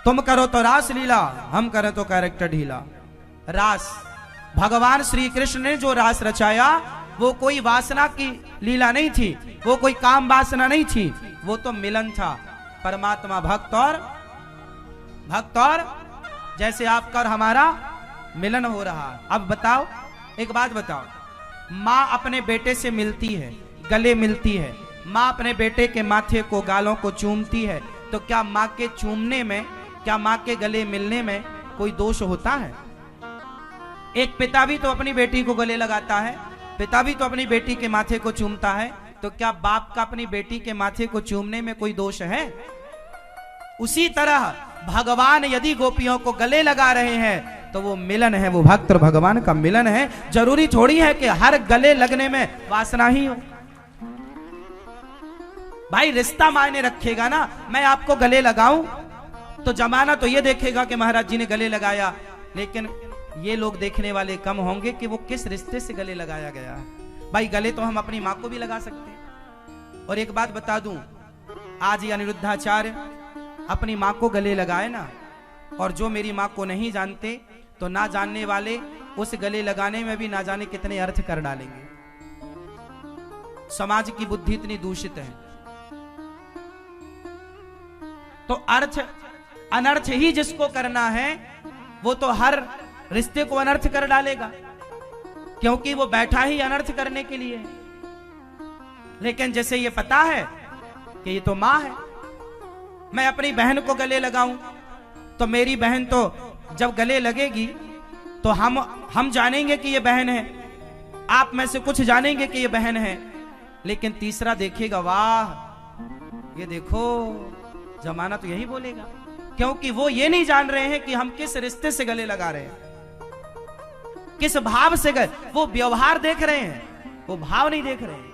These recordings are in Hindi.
तुम करो तो रास लीला, हम करें तो कैरेक्टर ढीला। रास, भगवान श्री कृष्ण ने जो रास रचाया वो कोई वासना की लीला नहीं थी, वो कोई काम वासना नहीं थी, वो तो मिलन था परमात्मा भक्त और जैसे आपका और हमारा मिलन हो रहा। अब बताओ, एक बात बताओ, माँ अपने बेटे से मिलती है, गले मिलती है, माँ अपने बेटे के माथे को गालों को चूमती है, तो क्या माँ के चूमने में, क्या माँ के गले मिलने में कोई दोष होता है? एक पिता भी तो अपनी बेटी को गले लगाता है, पिता भी तो अपनी बेटी के माथे को चूमता है, तो क्या बाप का अपनी बेटी के माथे को चूमने में कोई दोष है? उसी तरह भगवान यदि गोपियों को गले लगा रहे हैं तो वो मिलन है, वो भक्त और भगवान का मिलन है। जरूरी थोड़ी है कि हर गले लगने में वासना ही हो। भाई रिश्ता मायने रखेगा ना। मैं आपको गले लगाऊं तो जमाना तो ये देखेगा कि महाराज जी ने गले लगाया, लेकिन ये लोग देखने वाले कम होंगे कि वो किस रिश्ते से गले लगाया गया है। भाई गले तो हम अपनी माँ को भी लगा सकते हैं। और एक बात बता दूं, आज ये अनिरुद्धाचार्य अपनी माँ को गले लगाए ना, और जो मेरी माँ को नहीं जानते तो ना जानने वाले उस गले लगाने में भी ना जाने कितने अर्थ कर डालेंगे। समाज की बुद्धि इतनी दूषित है, तो अर्थ अनर्थ ही जिसको करना है वो तो हर रिश्ते को अनर्थ कर डालेगा, क्योंकि वो बैठा ही अनर्थ करने के लिए। लेकिन जैसे ये पता है कि ये तो माँ है, मैं अपनी बहन को गले लगाऊं तो मेरी बहन तो जब गले लगेगी तो हम जानेंगे कि ये बहन है, आप में से कुछ जानेंगे कि ये बहन है, लेकिन तीसरा देखेगा, वाह ये देखो, जमाना तो यही बोलेगा, क्योंकि वो ये नहीं जान रहे हैं कि हम किस रिश्ते से गले लगा रहे हैं, किस भाव से गए। वो व्यवहार देख रहे हैं, वो भाव नहीं देख रहे हैं।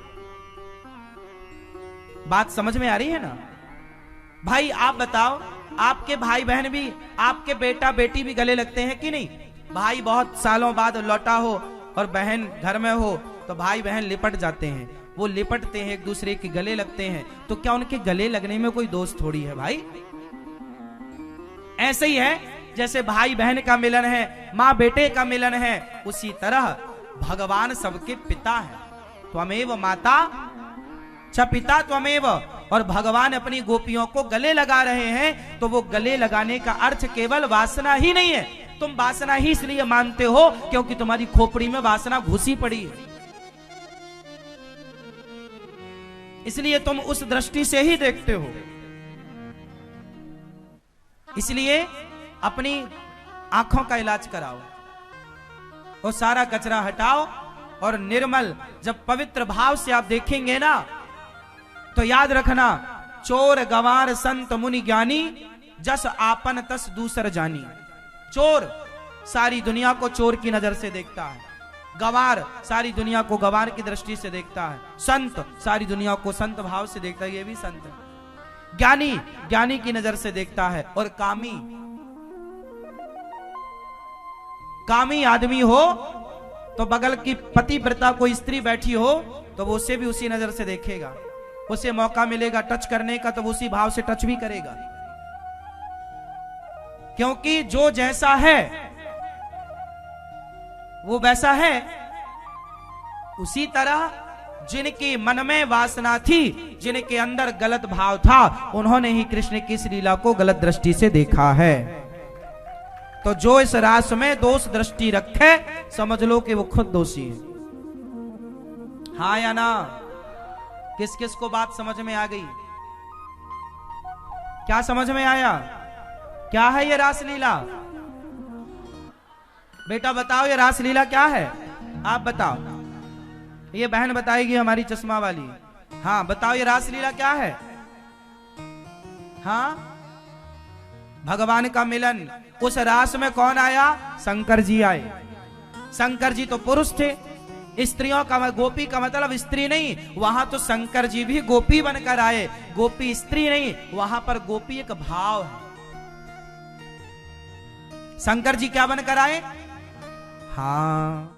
बात समझ में आ रही है ना? भाई आप बताओ, आपके भाई बहन भी, आपके बेटा बेटी भी गले लगते हैं कि नहीं? भाई बहुत सालों बाद लौटा हो और बहन घर में हो तो भाई बहन लिपट जाते हैं, वो लिपटते हैं, एक दूसरे के गले लगते हैं, तो क्या उनके गले लगने में कोई दोष थोड़ी है भाई? ऐसे ही है जैसे भाई बहन का मिलन है, माँ बेटे का मिलन है, उसी तरह भगवान सबके पिता है। त्वमेव माता च पिता त्वमेव। और भगवान अपनी गोपियों को गले लगा रहे हैं, तो वो गले लगाने का अर्थ केवल वासना ही नहीं है। तुम वासना ही इसलिए मानते हो क्योंकि तुम्हारी खोपड़ी में वासना घुसी पड़ी है, इसलिए तुम उस दृष्टि से ही देखते हो। इसलिए अपनी आंखों का इलाज कराओ और सारा कचरा हटाओ, और निर्मल जब पवित्र भाव से आप देखेंगे ना, तो याद रखना, चोर गंवार संत मुनि ज्ञानी, जस आपन तस दूसर जानी। चोर सारी दुनिया को चोर की नजर से देखता है, गंवार सारी दुनिया को गंवार की दृष्टि से देखता है, संत सारी दुनिया को संत भाव से देखता है, ये भी संत है। ज्ञानी ज्ञानी की नजर से देखता है, और कामी आदमी हो तो बगल की पतिव्रता कोई स्त्री बैठी हो तो वो उसे भी उसी नजर से देखेगा, उसे मौका मिलेगा टच करने का तो वो उसी भाव से टच भी करेगा, क्योंकि जो जैसा है वो वैसा है। उसी तरह जिनके मन में वासना थी, जिनके अंदर गलत भाव था, उन्होंने ही कृष्ण की इस लीला को गलत दृष्टि से देखा है। तो जो इस रास में दोष दृष्टि रखे, समझ लो कि वो खुद दोषी है। हाँ या ना? किस किस को बात समझ में आ गई? क्या समझ में आया? क्या है ये रासलीला? बेटा बताओ, ये रासलीला क्या है? आप बताओ। ये बहन बताएगी हमारी चश्मा वाली। हाँ बताओ, ये रासलीला क्या है? हाँ, भगवान का मिलन। उस रास में कौन आया? शंकर जी आए। शंकर जी तो पुरुष थे, स्त्रियों का, गोपी का मतलब स्त्री नहीं, वहां तो शंकर जी भी गोपी बनकर आए। गोपी स्त्री नहीं, वहां पर गोपी एक भाव है। शंकर जी क्या बनकर आए? हाँ,